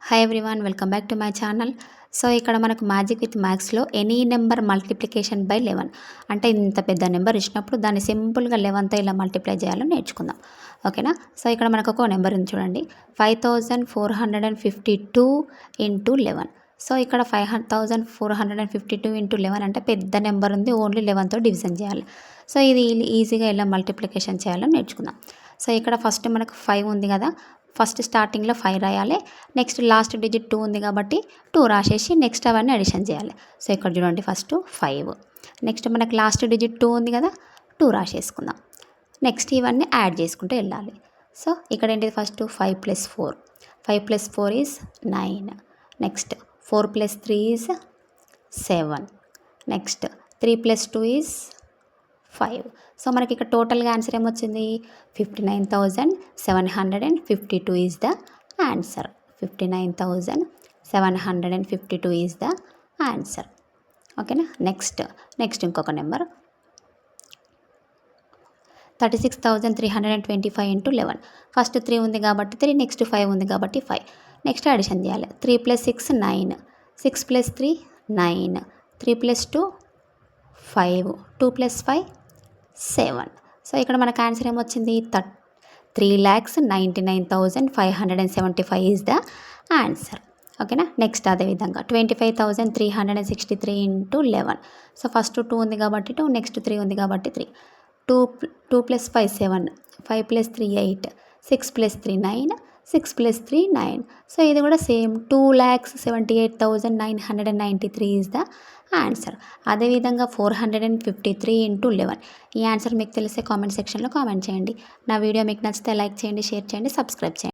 Hi everyone, welcome back to my channel. So ఇక్కడ మనకు magic with మ్యాథ్స్లో any number multiplication by 11 అంటే ఇంత పెద్ద నెంబర్ ఇచ్చినప్పుడు దాన్ని సింపుల్గా 11తో ఇలా మల్టిప్లై చేయాలని నేర్చుకుందాం. ఓకేనా? సో ఇక్కడ మనకు ఒక నెంబర్ ఉంది చూడండి, 5452 ఇంటూ 11. సో ఇక్కడ 5452 ఇంటూ 11 అంటే పెద్ద నెంబర్ ఉంది, ఓన్లీ 11తో డివిజన్ చేయాలి. సో ఇది ఈజీగా ఎలా మల్టిప్లికేషన్ చేయాలో నేర్చుకుందాం. సో ఇక్కడ ఫస్ట్ మనకు 5 ఉంది కదా, ఫస్ట్ స్టార్టింగ్లో 5 రాయాలి, నెక్స్ట్ లాస్ట్ డిజిట్ 2 ఉంది కాబట్టి 2 రాసేసి నెక్స్ట్ అవన్నీ అడిషన్ చేయాలి. సో ఇక్కడ చూడండి, ఫస్ట్ 5, నెక్స్ట్ మనకు లాస్ట్ డిజిట్ 2 ఉంది కదా, 2 రాసేసుకుందాం. నెక్స్ట్ ఇవన్నీ యాడ్ చేసుకుంటూ వెళ్ళాలి. సో ఇక్కడ ఏంటిది, first 5 + 4, 5 + 4 is 9, next 4 + 3 is 7, next 3 + 2 is 5. So మనకి ఇక్కడ టోటల్గా ఆన్సర్ ఏమొచ్చింది, 59,752 is the answer. 59,752 is the answer. ఓకేనా? నెక్స్ట్ ఇంకొక నెంబర్ 36,325 ఇంటూ 11. ఫస్ట్ 3 ఉంది కాబట్టి 3, నెక్స్ట్ 5 ఉంది కాబట్టి 5. నెక్స్ట్ అడిషన్ చేయాలి. 3 + 6 9, 6 + 3 9, 3 + 2 5, 2 + 5 7. సో ఇక్కడ మనకు ఆన్సర్ ఏమొచ్చింది, 3,99,575 ఈజ్ ద ఆన్సర్. ఓకేనా? నెక్స్ట్ అదేవిధంగా 25,363 ఇంటూ 11. సో ఫస్ట్ 2 ఉంది కాబట్టి 2, నెక్స్ట్ 3 ఉంది కాబట్టి 3, 2 + 5 7, 5 + 3 8, 6 + 3 9, 6 + 3 9. సో ఇది కూడా సేమ్ 2,78,993 ఈజ్ ద ఆన్సర్. అదేవిధంగా 453 ఇంటూ 11. ఈ ఆన్సర్ మీకు తెలిసే కామెంట్ సెక్షన్లో కామెంట్ చేయండి. నా వీడియో మీకు నచ్చితే లైక్ చేయండి, షేర్ చేయండి, సబ్స్క్రైబ్ చేయండి.